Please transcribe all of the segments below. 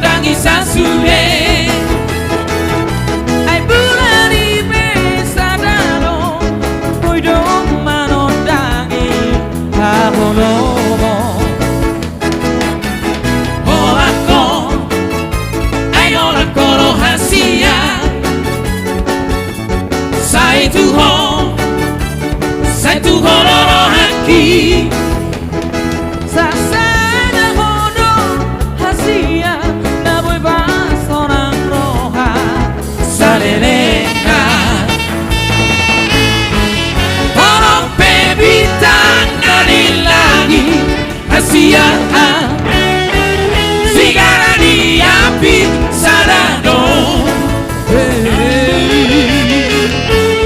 dangi sasure. Ai bulani pesadano, poi domano dangi abolomo. Ola koro hasia, sai tu hororo haki. Sasana hono hasia, na voy basona roja, salelena. Toro bebita nani lagi hasia, sigara ni api sarano.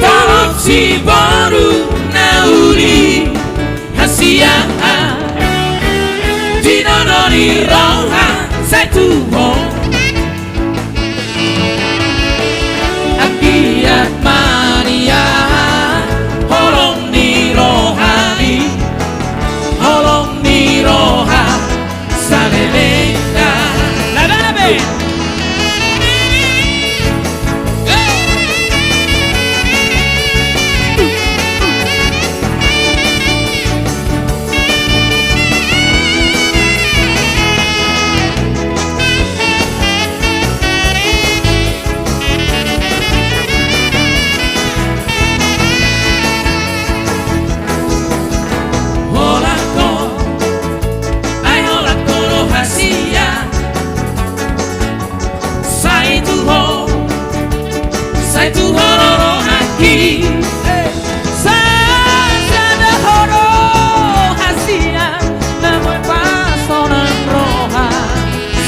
Toro si boru nauri hasia, dino noni roja sai tu ho. Akiat mania holong ni rohani, holong ni roha salelena. La la be. Sai tu hororo haki, sasana horo hasia, na voy pasona roja,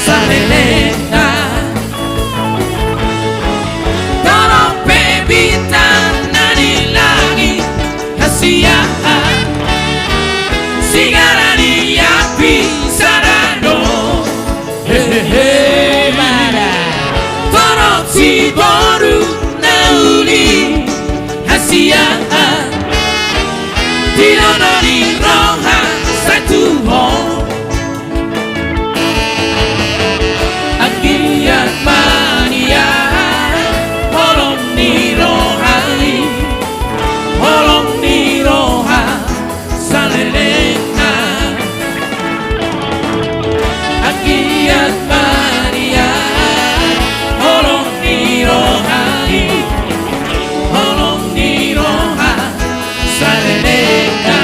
salelena. Toro bebita nani lagi hasia, sigara ni api sarano. Hey hey mara, toro si boru hasia, dino noni roja sai tu ho. Akiat mania holong ni rohani, holong ni roha salelena. Akiat mania holong ni rohani, holong ni roha salelena.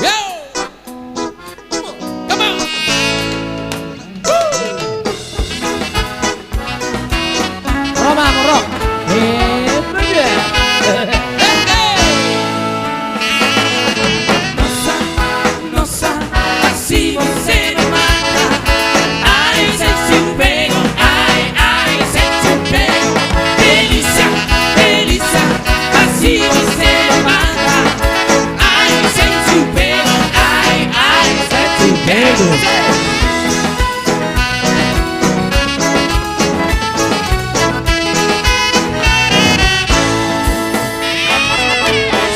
Yo! Come on! Roma, rock! Nossa, assim você me mata. Ai, sente um pego, ai, sente um pego. Delícia, delícia, assim você me mata. Ai, sente um pego, ai, sente um pego.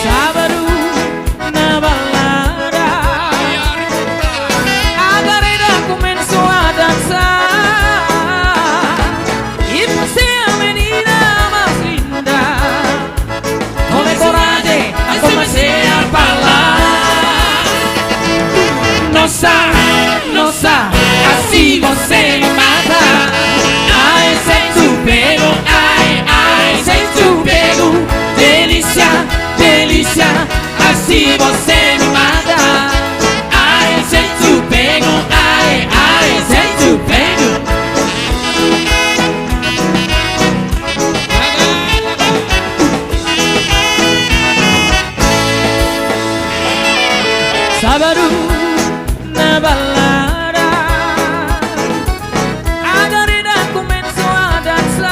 Sábado na balada, a garota começou a dançar e você é a menina mais linda. Tome coragem, comecei a falar. Nossa, nossa, assim você me mata. Ai, sente o pego, ai, sente o pego. Delícia, delícia, assim você me mata. Ai, sente o pego, ai, sente o pego. Sábado na balada, a garota começou a dançar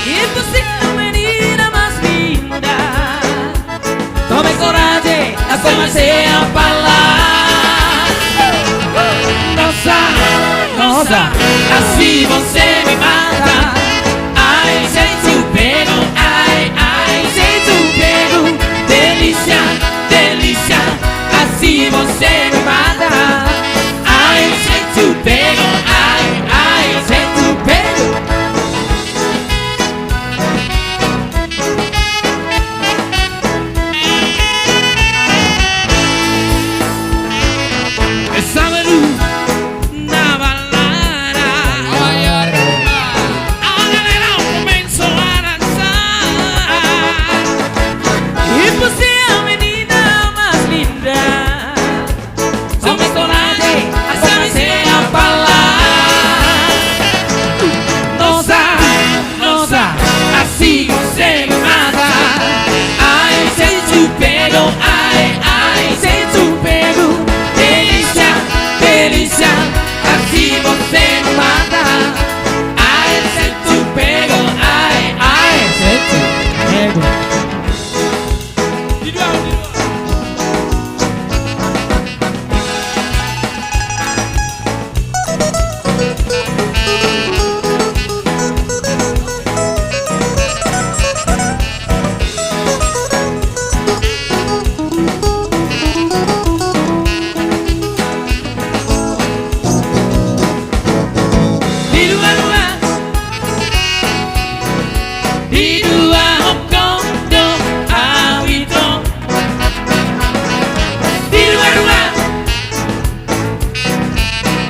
e você é a menina mais linda. Tome coragem, comecei a falar. Nossa, nossa, assim você me mata. Ai, sente o pego, ai, sente o pego. Delícia,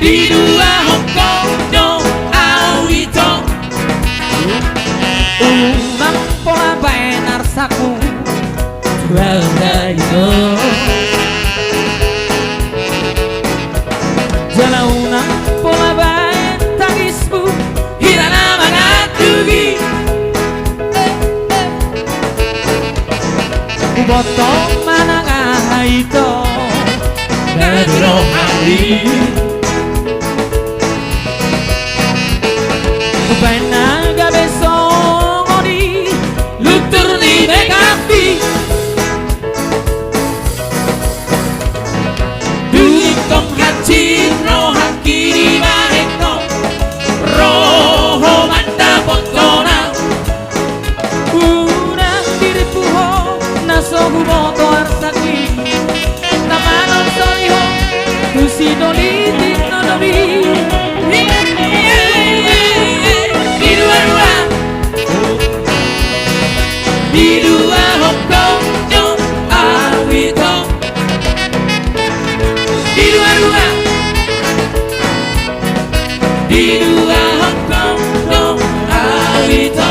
di dua Hongkongnya awito unang pola bae narsaku Waldaido jala unang pola bae tangismu Hirana mangatugi kuboto mananga ito Naduro hari kupenaga besongoni Lutur ni mekapi Duit kong hacin rohan kiri mahekno Roho manda pontona unang diripuho naso kuboto arsakwi namanon soliho tusidoliti nonobi Di dua-dua Di dua Hongkongnya awito Di dua-dua Di dua Hongkongnya awito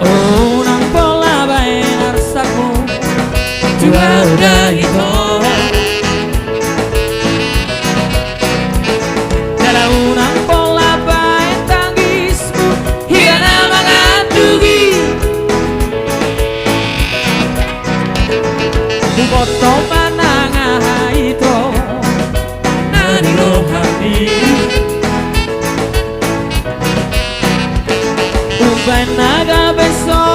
unang pola bae narsaku Waldaido jala unang pola bae tangismu Hirana mangatugi kuboto mananga ito Naduro hari upenaga besongoni